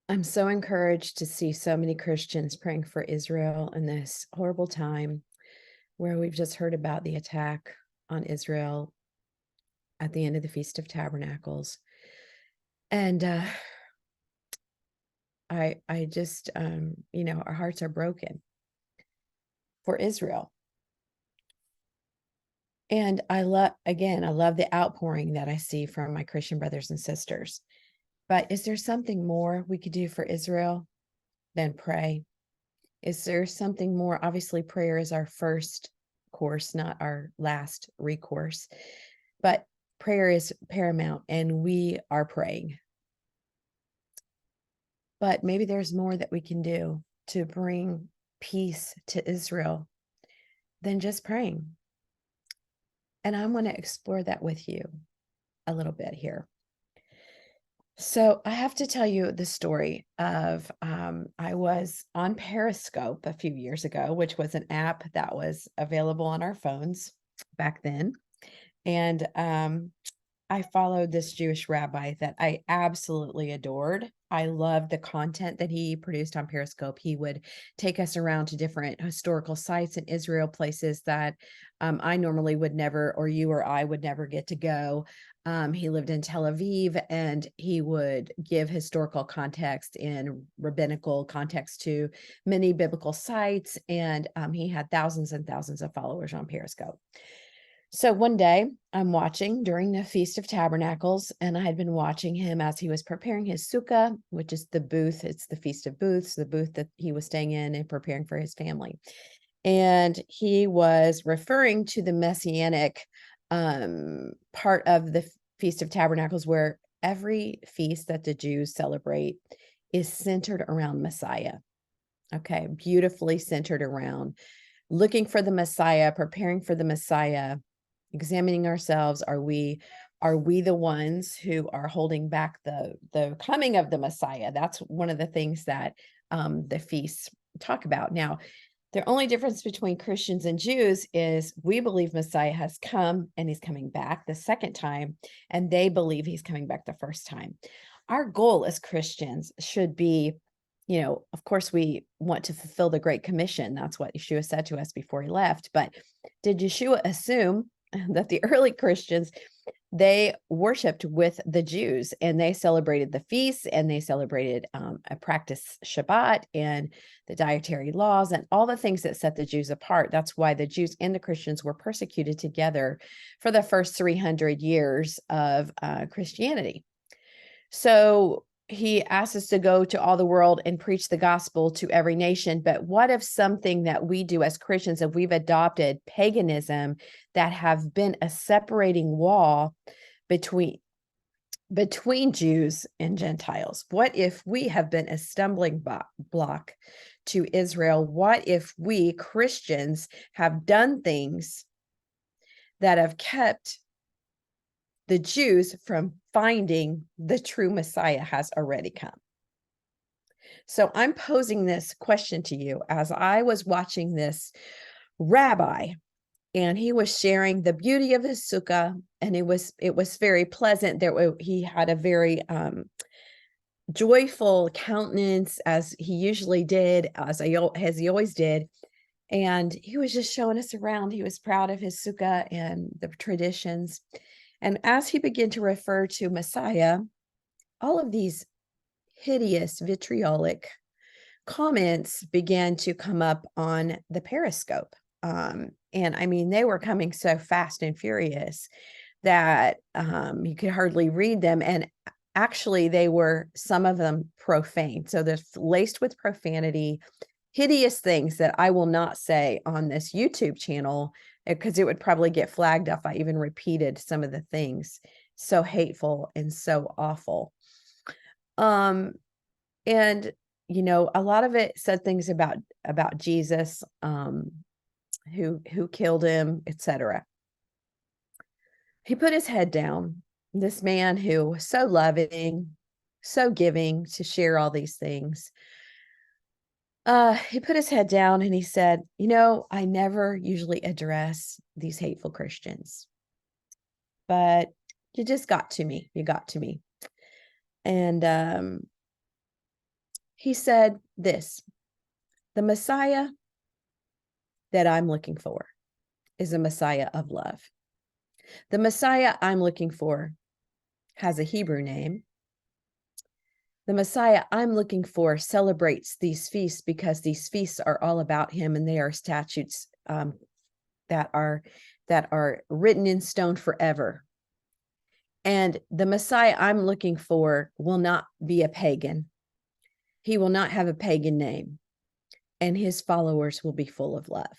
I'm so encouraged to see so many Christians praying for Israel in this horrible time where we've just heard about the attack on Israel at the end of the Feast of Tabernacles. And I just our hearts are broken for Israel. And I love the outpouring that I see from my Christian brothers and sisters. But is there something more we could do for Israel than pray? Is there something more? Obviously, prayer is our first course, not our last recourse, but prayer is paramount and we are praying. But maybe there's more that we can do to bring peace to Israel than just praying. And I want to explore that with you a little bit here. So I have to tell you the story of I was on Periscope a few years ago, which was an app that was available on our phones back then. And I followed this Jewish rabbi that I absolutely adored. I loved the content that he produced on Periscope. He would take us around to different historical sites in Israel, places that I normally would never, or you or I would never get to go. He lived in Tel Aviv, and he would give historical context and rabbinical context to many biblical sites. And he had thousands and thousands of followers on Periscope. So one day I'm watching during the Feast of Tabernacles, and I had been watching him as he was preparing his Sukkah, which is the booth. It's the Feast of Booths, the booth that he was staying in and preparing for his family. And he was referring to the Messianic part of the Feast of Tabernacles, where every feast that the Jews celebrate is centered around Messiah. Okay, beautifully centered around looking for the Messiah, preparing for the Messiah, examining ourselves. Are we the ones who are holding back the coming of the Messiah? That's one of the things that the feasts talk about. Now, the only difference between Christians and Jews is we believe Messiah has come and he's coming back the second time, and they believe he's coming back the first time. Our goal as Christians should be, of course, we want to fulfill the Great Commission. That's what Yeshua said to us before he left. But did Yeshua assume that the early Christians, they worshiped with the Jews and they celebrated the feasts and they celebrated a practice Shabbat and the dietary laws and all the things that set the Jews apart? That's why the Jews and the Christians were persecuted together for the first 300 years of Christianity. So he asks us to go to all the world and preach the gospel to every nation. But what if something that we do as Christians, if we've adopted paganism that have been a separating wall between Jews and Gentiles? What if we have been a stumbling block to Israel? What if we Christians have done things that have kept the Jews from finding the true Messiah has already come? So I'm posing this question to you as I was watching this rabbi, and he was sharing the beauty of his sukkah, and it was very pleasant. He had a very joyful countenance, as he usually did, as he always did. And he was just showing us around. He was proud of his sukkah and the traditions. And as he began to refer to Messiah, all of these hideous vitriolic comments began to come up on the Periscope. And I mean, they were coming so fast and furious that you could hardly read them. And actually, they were, some of them, profane. So they're laced with profanity, hideous things that I will not say on this YouTube channel, because it would probably get flagged if I even repeated some of the things. So hateful and so awful. And a lot of it said things about Jesus, who killed him, etc. He put his head down. This man who was so loving, so giving to share all these things. He put his head down and he said, I never usually address these hateful Christians, but you just got to me. You got to me. And He said this: the Messiah that I'm looking for is a Messiah of love. The Messiah I'm looking for has a Hebrew name. The Messiah I'm looking for celebrates these feasts because these feasts are all about him, and they are statutes that are written in stone forever. And the Messiah I'm looking for will not be a pagan. He will not have a pagan name, and his followers will be full of love.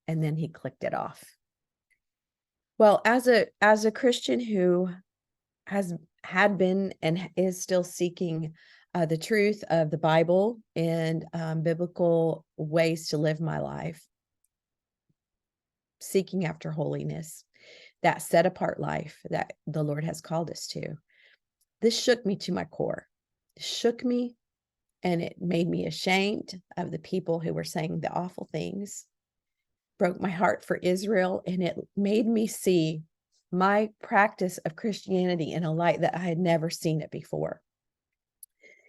And then he clicked it off. Well, as a Christian who had been and is still seeking the truth of the Bible and biblical ways to live my life, seeking after holiness, that set apart life that the Lord has called us to, this shook me to my core. It shook me, and it made me ashamed of the people who were saying the awful things, broke my heart for Israel, and it made me see my practice of Christianity in a light that I had never seen it before.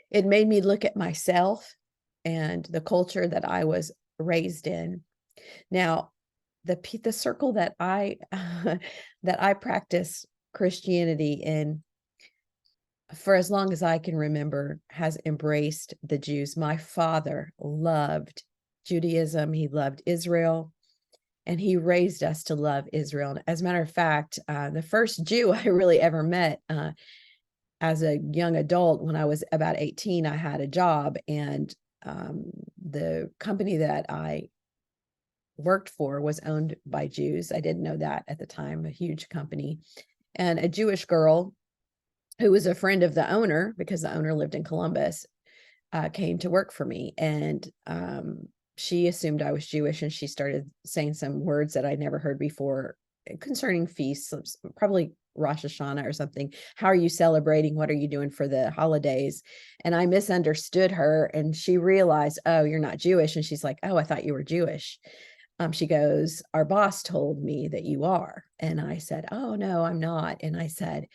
It made me look at myself and the culture that I was raised in. Now, the circle that I that I practice Christianity in for as long as I can remember has embraced the Jews. My father loved Judaism. He loved Israel, and he raised us to love Israel. And as a matter of fact, the first Jew I really ever met as a young adult, when I was about 18, I had a job, and the company that I worked for was owned by Jews. I didn't know that at the time, a huge company. And a Jewish girl who was a friend of the owner, because the owner lived in Columbus, came to work for me. And she assumed I was Jewish, and she started saying some words that I'd never heard before concerning feasts, probably Rosh Hashanah or something. How are you celebrating? What are you doing for the holidays? And I misunderstood her, and she realized, oh, you're not Jewish. And she's like, oh, I thought you were Jewish. She goes, our boss told me that you are. And I said, oh, no, I'm not. And I said,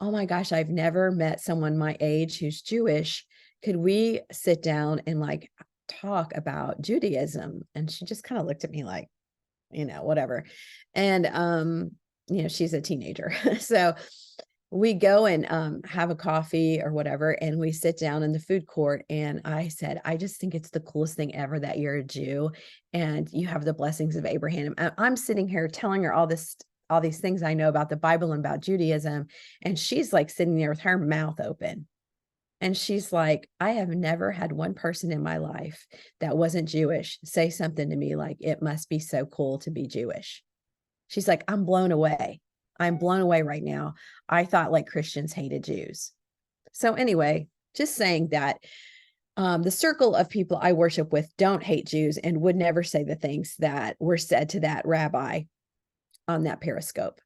oh my gosh, I've never met someone my age who's Jewish. Could we sit down and like talk about Judaism? And she just kind of looked at me like, whatever. And, she's a teenager. So we go and have a coffee or whatever, and we sit down in the food court. And I said, I just think it's the coolest thing ever that you're a Jew and you have the blessings of Abraham. I'm sitting here telling her all these things I know about the Bible and about Judaism. And she's like sitting there with her mouth open. And she's like, I have never had one person in my life that wasn't Jewish say something to me like, it must be so cool to be Jewish. She's like, I'm blown away. I'm blown away right now. I thought like Christians hated Jews. So anyway, just saying that the circle of people I worship with don't hate Jews and would never say the things that were said to that rabbi on that Periscope.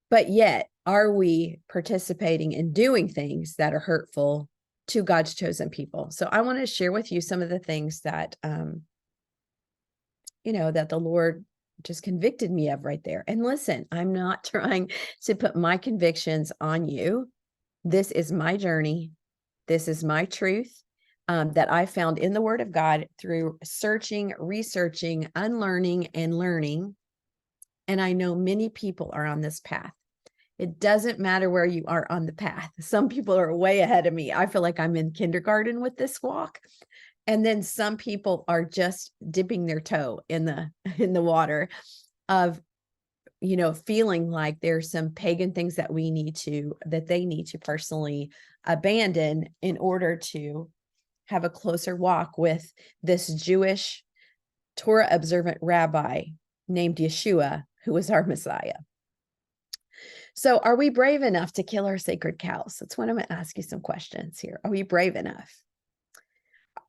But yet, are we participating in doing things that are hurtful to God's chosen people? So I want to share with you some of the things that, that the Lord just convicted me of right there. And listen, I'm not trying to put my convictions on you. This is my journey. This is my truth that I found in the Word of God through searching, researching, unlearning, and learning. And I know many people are on this path. It doesn't matter where you are on the path. Some people are way ahead of me. I feel like I'm in kindergarten with this walk. And then some people are just dipping their toe in the water of, feeling like there's some pagan things that they need to personally abandon in order to have a closer walk with this Jewish Torah observant rabbi named Yeshua, who is our Messiah. So are we brave enough to kill our sacred cows? That's what I'm going to ask you some questions here. Are we brave enough?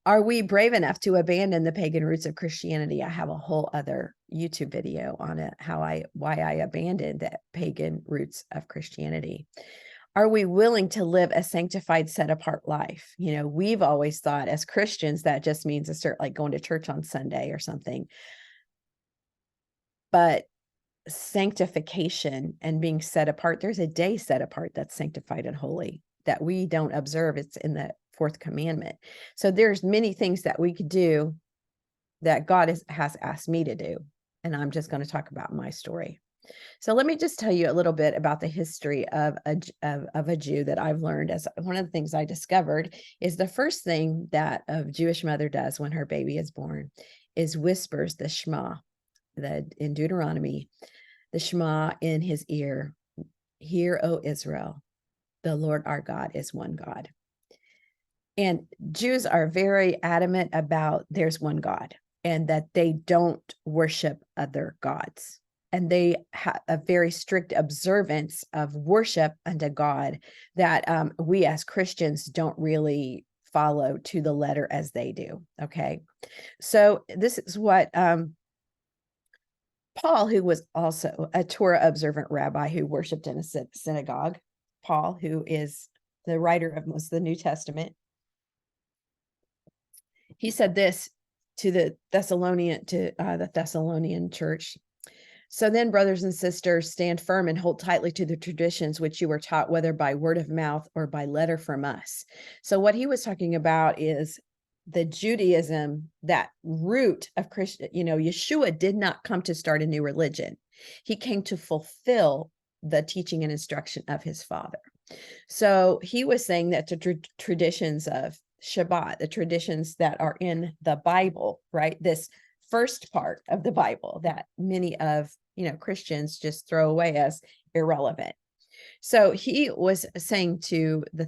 Are we brave enough to abandon the pagan roots of Christianity? I have a whole other YouTube video on it, why I abandoned the pagan roots of Christianity. Are we willing to live a sanctified, set apart life? We've always thought as Christians that just means to start like going to church on Sunday or something. But sanctification and being set apart, there's a day set apart that's sanctified and holy that we don't observe. It's in the fourth commandment. So there's many things that we could do that God has asked me to do. And I'm just going to talk about my story. So let me just tell you a little bit about the history of a Jew that I've learned. As one of the things I discovered is the first thing that a Jewish mother does when her baby is born is whispers the Shema, in Deuteronomy, the Shema in his ear. Hear, O Israel, the Lord our God is one God. And Jews are very adamant about there's one God and that they don't worship other gods. And they have a very strict observance of worship unto God that we as Christians don't really follow to the letter as they do. Okay. So this is what Paul, who was also a Torah observant rabbi who worshiped in a synagogue, Paul, who is the writer of most of the New Testament, he said this to the Thessalonian church. So then, brothers and sisters, stand firm and hold tightly to the traditions which you were taught, whether by word of mouth or by letter from us. So what he was talking about is the Judaism, that root of Christian, Yeshua did not come to start a new religion. He came to fulfill the teaching and instruction of his Father. So he was saying that the traditions of Shabbat, the traditions that are in the Bible, right? This first part of the Bible that many of Christians just throw away as irrelevant. So he was saying to the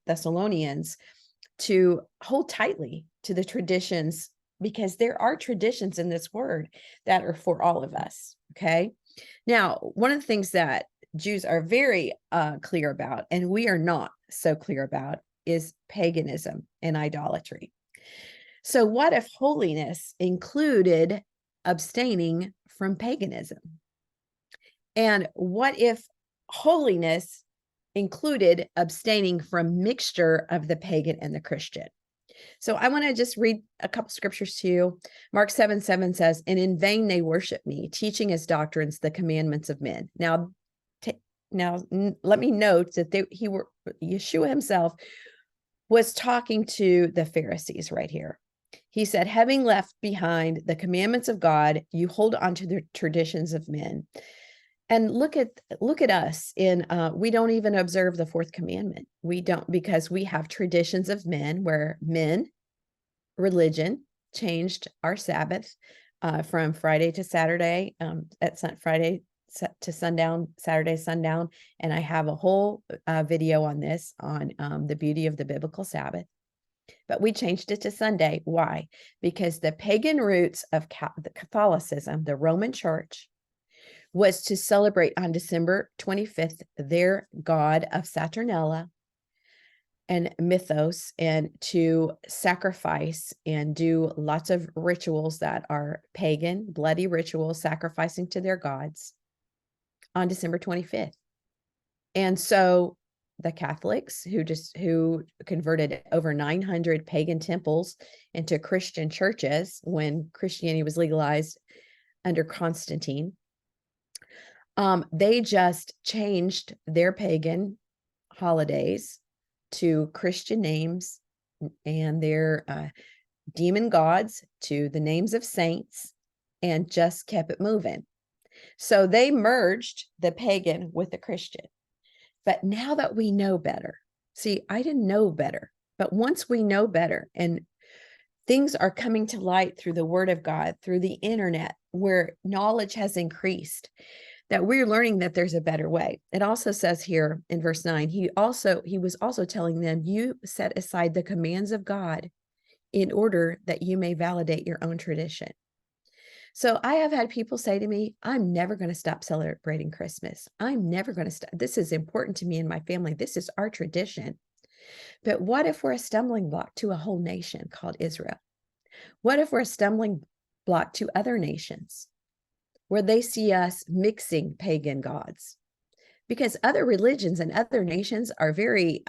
Thessalonians to hold tightly to the traditions, because there are traditions in this word that are for all of us. Okay. Now, one of the things that Jews are very clear about, and we are not so clear about, is paganism and idolatry. So what if holiness included abstaining from paganism? And what if holiness included abstaining from mixture of the pagan and the Christian? So I want to just read a couple scriptures to you. Mark 7:7 says, "And in vain they worship me, teaching as doctrines the commandments of men." Now let me note that Yeshua himself was talking to the Pharisees right here. He said, having left behind the commandments of God, you hold on to the traditions of men. And look at us we don't even observe the fourth commandment. We don't, because we have traditions of men where religion changed our Sabbath from Friday to Saturday, Friday to sundown, Saturday sundown. And I have a whole video on this, on the beauty of the biblical Sabbath. But we changed it to Sunday. Why? Because the pagan roots of Catholicism, the Roman Church, was to celebrate on December 25th their god of Saturnella and Mythos, and to sacrifice and do lots of rituals that are pagan, bloody rituals, sacrificing to their gods on December 25th. And so the Catholics, who converted over 900 pagan temples into Christian churches when Christianity was legalized under Constantine, they just changed their pagan holidays to Christian names, and their demon gods to the names of saints, and just kept it moving. So they merged the pagan with the Christian. But now that we know better, see, I didn't know better, but once we know better and things are coming to light through the word of God, through the internet, where knowledge has increased, that we're learning that there's a better way. It also says here in verse 9, he was also telling them, you set aside the commands of God in order that you may validate your own tradition. So I have had people say to me, I'm never going to stop celebrating Christmas. I'm never going to stop. This is important to me and my family. This is our tradition. But what if we're a stumbling block to a whole nation called Israel? What if we're a stumbling block to other nations where they see us mixing pagan gods? Because other religions and other nations are very,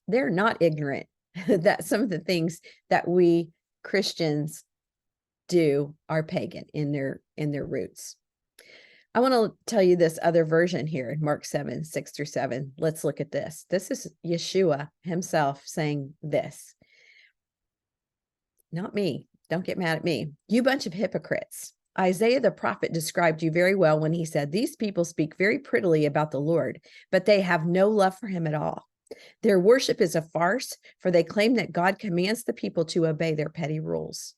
they're not ignorant that some of the things that we Christians do are pagan in their roots. I want to tell you this other version here in Mark 7, 6-7. Let's look at this. This is Yeshua himself saying this. Not me. Don't get mad at me. You bunch of hypocrites. Isaiah the prophet described you very well when he said, these people speak very prettily about the Lord, but they have no love for him at all. Their worship is a farce, for they claim that God commands the people to obey their petty rules.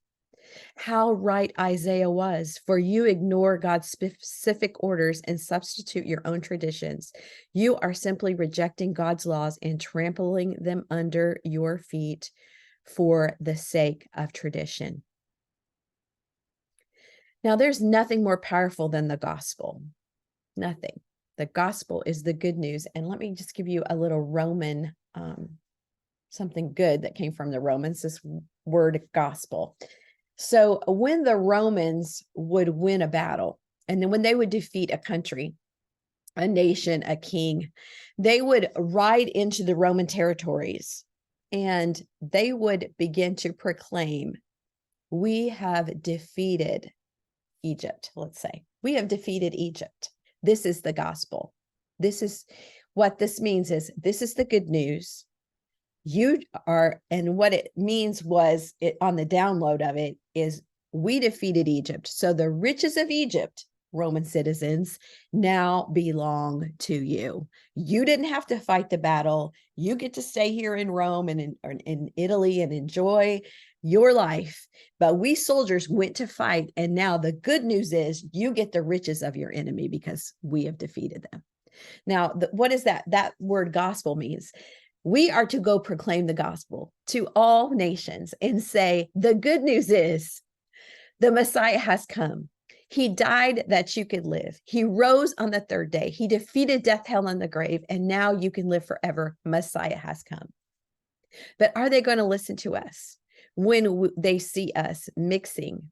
How right Isaiah was, for you ignore God's specific orders and substitute your own traditions. You are simply rejecting God's laws and trampling them under your feet for the sake of tradition. Now, there's nothing more powerful than the gospel. Nothing. The gospel is the good news. And let me just give you a little Roman, something good that came from the Romans, this word gospel. So when the Romans would win a battle, and then when they would defeat a country, a nation, a king, they would ride into the Roman territories and they would begin to proclaim, we have defeated Egypt, let's say. We have defeated Egypt. This is the gospel. This is what this means is this is the good news. You are, and what it means was it on the download of it is we defeated Egypt. So the riches of Egypt, Roman citizens, now belong to you. You didn't have to fight the battle. You get to stay here in Rome and in Italy and enjoy your life. But we soldiers went to fight. And now the good news is you get the riches of your enemy because we have defeated them. Now, what is that? That word gospel means we are to go proclaim the gospel to all nations and say, the good news is the Messiah has come. He died that you could live. He rose on the third day. He defeated death, hell, and the grave. And now you can live forever. Messiah has come. But are they going to listen to us when they see us mixing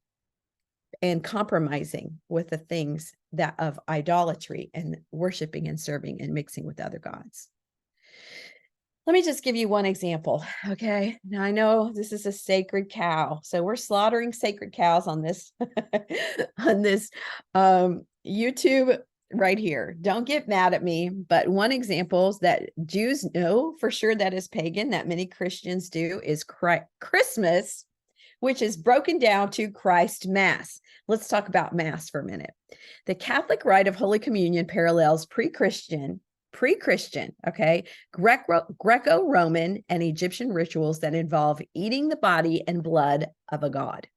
and compromising with the things that of idolatry and worshiping and serving and mixing with other gods? Let me just give you one example, okay? Now, I know this is a sacred cow, so we're slaughtering sacred cows on this, on this YouTube right here. Don't get mad at me, but one example that Jews know for sure that is pagan, that many Christians do, is Christmas, which is broken down to Christ Mass. Let's talk about Mass for a minute. The Catholic rite of Holy Communion parallels pre-Christian, okay, Greco-Roman and Egyptian rituals that involve eating the body and blood of a god.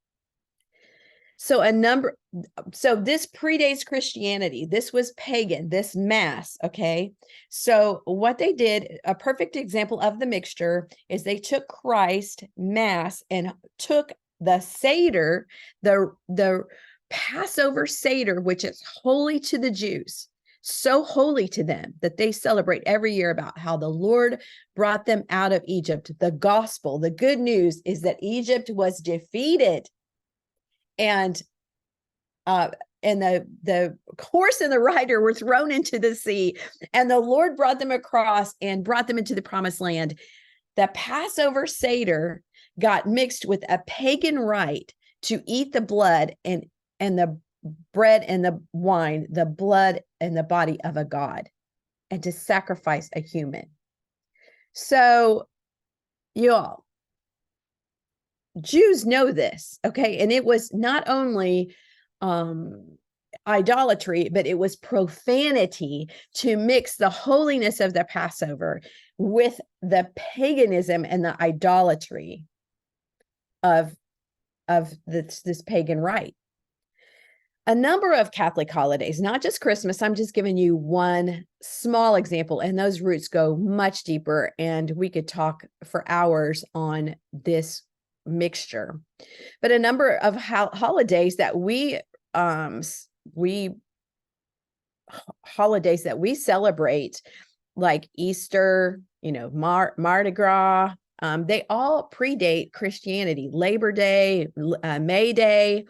So this predates Christianity. This was pagan, this Mass, okay? So what they did, a perfect example of the mixture is they took Christ Mass and took the Seder, the Passover Seder, which is holy to the Jews, so holy to them that they celebrate every year about how the Lord brought them out of Egypt. The gospel, the good news is that Egypt was defeated, and the horse and the rider were thrown into the sea, and the Lord brought them across and brought them into the promised land. The Passover Seder got mixed with a pagan rite to eat the blood and the bread and the wine, the blood and the body of a god, and to sacrifice a human. So, y'all, Jews know this, okay? And it was not only idolatry, but it was profanity to mix the holiness of the Passover with the paganism and the idolatry of this pagan rite. A number of Catholic holidays, not just Christmas. I'm just giving you one small example, and those roots go much deeper, and we could talk for hours on this mixture. But a number of holidays that we celebrate, like Easter, Mardi Gras, they all predate Christianity. Labor Day, May Day.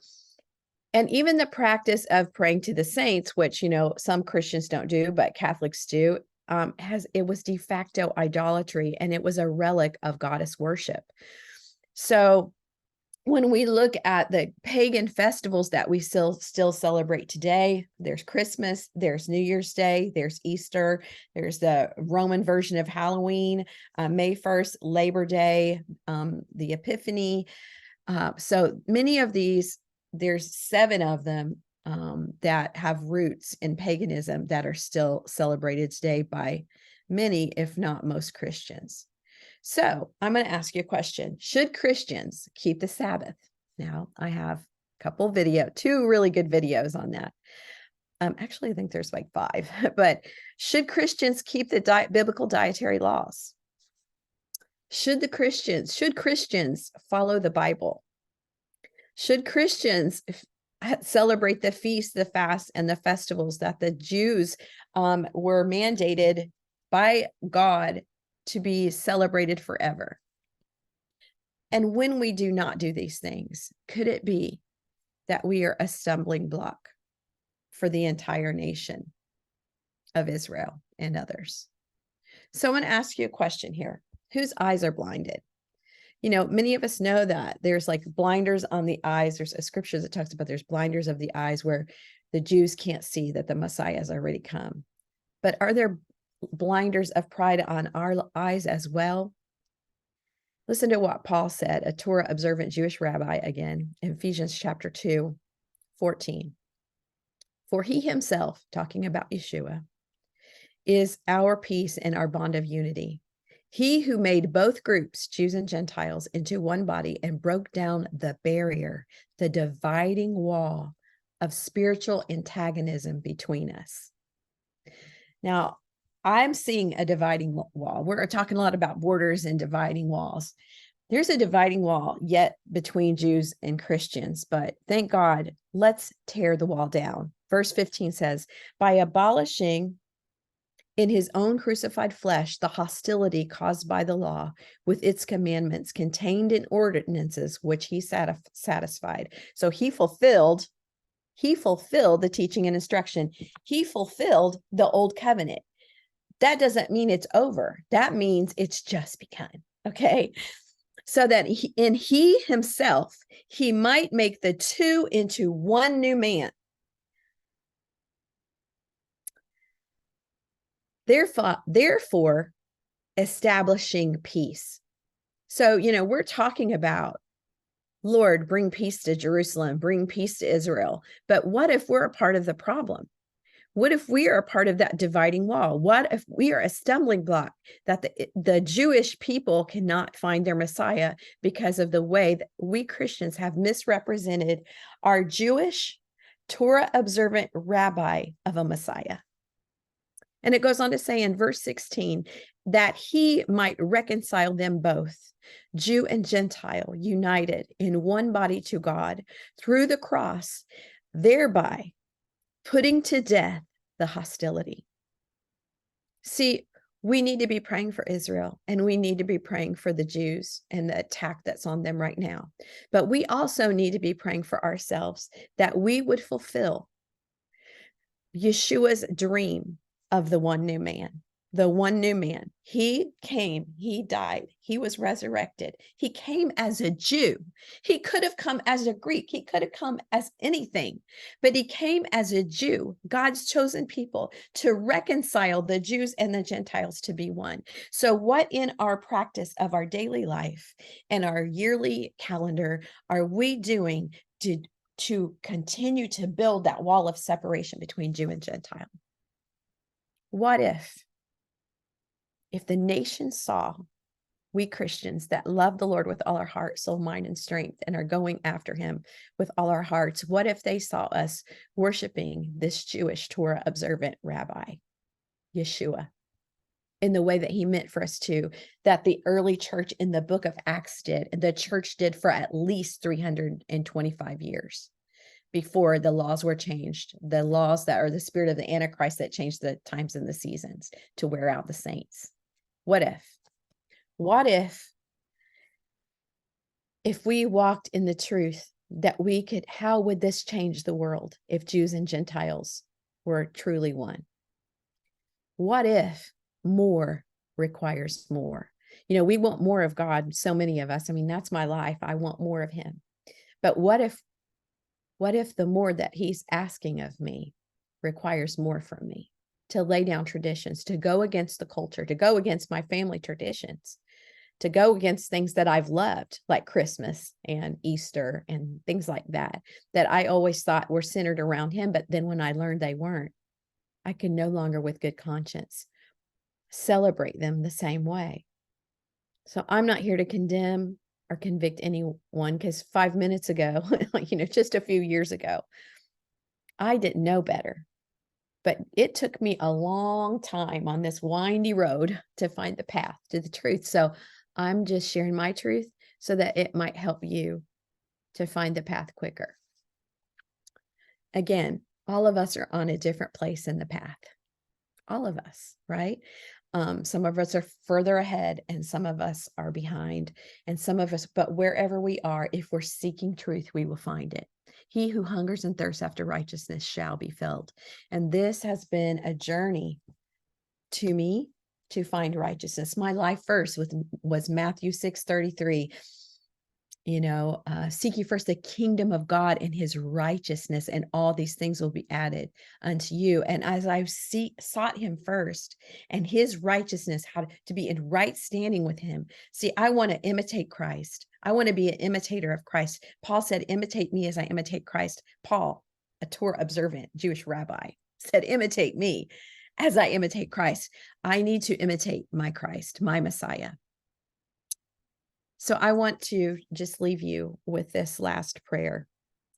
And even the practice of praying to the saints, which, some Christians don't do, but Catholics do, it was de facto idolatry, and it was a relic of goddess worship. So when we look at the pagan festivals that we still celebrate today, there's Christmas, there's New Year's Day, there's Easter, there's the Roman version of Halloween, May 1st, Labor Day, the Epiphany. So many of these, there's 7 of them that have roots in paganism that are still celebrated today by many, if not most Christians. So I'm going to ask you a question. Should Christians keep the Sabbath? Now, I have a couple 2 really good videos on that. Actually, I think there's like 5, but should Christians keep the biblical dietary laws? Should Christians follow the Bible? Should Christians celebrate the feasts, the fasts, and the festivals that the Jews were mandated by God to be celebrated forever? And when we do not do these things, could it be that we are a stumbling block for the entire nation of Israel and others? So I want to ask you a question here. Whose eyes are blinded? Many of us know that there's like blinders on the eyes. There's a scripture that talks about there's blinders of the eyes where the Jews can't see that the Messiah has already come. But are there blinders of pride on our eyes as well? Listen to what Paul said, a Torah observant Jewish rabbi, again, in Ephesians chapter 2, 14. For he himself, talking about Yeshua, is our peace and our bond of unity. He who made both groups, Jews and Gentiles, into one body and broke down the barrier, the dividing wall of spiritual antagonism between us. Now, I'm seeing a dividing wall. We're talking a lot about borders and dividing walls. There's a dividing wall yet between Jews and Christians, but thank God, let's tear the wall down. Verse 15 says, by abolishing in his own crucified flesh the hostility caused by the law with its commandments contained in ordinances which he satisfied. So he fulfilled the teaching and instruction. He fulfilled the old covenant. That doesn't mean it's over. That means it's just begun. Okay. So that he himself, he might make the 2 into one new man. Therefore, establishing peace. So, we're talking about, Lord, bring peace to Jerusalem, bring peace to Israel. But what if we're a part of the problem? What if we are a part of that dividing wall? What if we are a stumbling block that the Jewish people cannot find their Messiah because of the way that we Christians have misrepresented our Jewish Torah observant rabbi of a Messiah? And it goes on to say in verse 16 that he might reconcile them both, Jew and Gentile, united in one body to God through the cross, thereby putting to death the hostility. See, we need to be praying for Israel, and we need to be praying for the Jews and the attack that's on them right now. But we also need to be praying for ourselves that we would fulfill Yeshua's dream of the one new man. The one new man. He came, he died, he was resurrected. He came as a Jew. He could have come as a Greek. He could have come as anything, but he came as a Jew, God's chosen people, to reconcile the Jews and the Gentiles to be one. So what in our practice of our daily life and our yearly calendar are we doing to continue to build that wall of separation between Jew and Gentile? What if the nation saw we Christians that love the Lord with all our heart, soul, mind, and strength, and are going after him with all our hearts? What if they saw us worshiping this Jewish Torah observant rabbi, Yeshua, in the way that he meant for us to, that the early church in the book of Acts did, and the church did for at least 325 years before the laws were changed, the laws that are the spirit of the Antichrist that changed the times and the seasons to wear out the saints? What if we walked in the truth that we could, how would this change the world if Jews and Gentiles were truly one? What if more requires more? We want more of God, so many of us. I mean, that's my life. I want more of him. But what if the more that he's asking of me requires more from me? To lay down traditions, to go against the culture, to go against my family traditions, to go against things that I've loved, like Christmas and Easter and things like that, that I always thought were centered around him. But then when I learned they weren't, I can no longer with good conscience celebrate them the same way. So I'm not here to condemn or convict anyone, because 5 minutes ago, just a few years ago, I didn't know better. But it took me a long time on this windy road to find the path to the truth. So I'm just sharing my truth so that it might help you to find the path quicker. Again, all of us are on a different place in the path. All of us, right? Some of us are further ahead and some of us are behind, and some of us, but wherever we are, if we're seeking truth, we will find it. He who hungers and thirsts after righteousness shall be filled. And this has been a journey to me to find righteousness. My life verse was Matthew 6:33. Seek ye first the kingdom of God and his righteousness, and all these things will be added unto you. And as I've sought him first and his righteousness, how to be in right standing with him. See, I want to imitate Christ. I want to be an imitator of Christ. Paul said, imitate me as I imitate Christ. Paul, a Torah observant Jewish rabbi, said, imitate me as I imitate Christ. I need to imitate my Christ, my Messiah. So I want to just leave you with this last prayer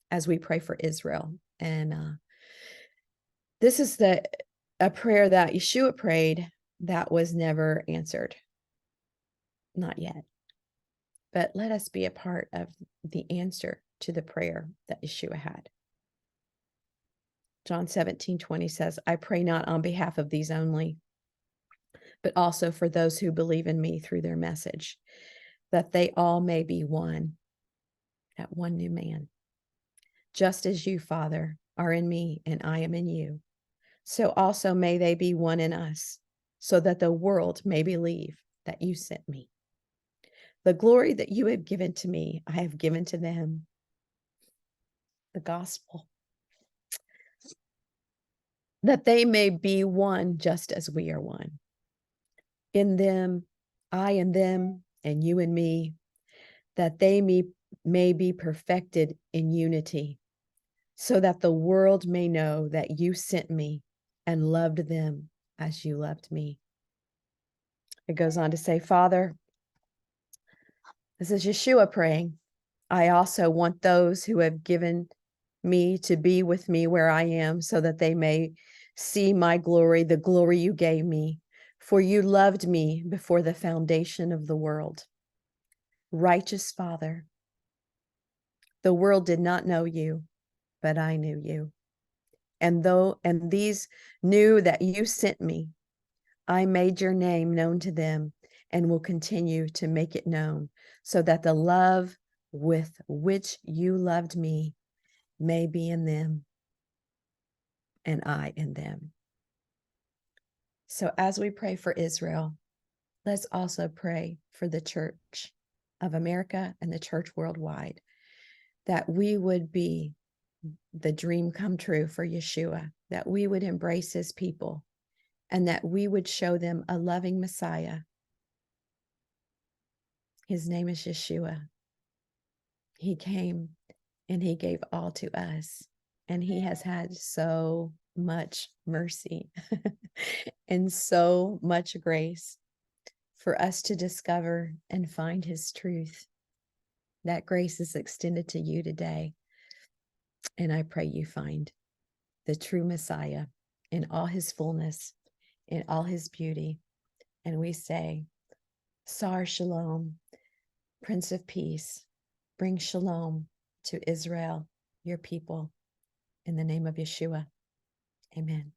as we pray for Israel. And this is a prayer that Yeshua prayed that was never answered. Not yet. But let us be a part of the answer to the prayer that Yeshua had. John 17:20 says, I pray not on behalf of these only, but also for those who believe in me through their message, that they all may be one, that one new man. Just as you, Father, are in me and I am in you, so also may they be one in us, so that the world may believe that you sent me. The glory that you have given to me, I have given to them. The gospel. That they may be one just as we are one. In them, I in them, and you and me, that they may be perfected in unity, so that the world may know that you sent me and loved them as you loved me. It goes on to say, Father, this is Yeshua praying. I also want those who have given me to be with me where I am, so that they may see my glory, the glory you gave me. For you loved me before the foundation of the world. Righteous Father, the world did not know you, but I knew you. And these knew that you sent me, I made your name known to them and will continue to make it known, so that the love with which you loved me may be in them and I in them. So as we pray for Israel, let's also pray for the Church of America and the church worldwide, that we would be the dream come true for Yeshua, that we would embrace his people, and that we would show them a loving Messiah. His name is Yeshua. He came and he gave all to us, and he has had so much mercy and so much grace for us to discover and find his truth. That grace is extended to you today. And I pray you find the true Messiah in all his fullness, in all his beauty. And we say, Sar Shalom, Prince of Peace, bring shalom to Israel, your people, in the name of Yeshua. Amen.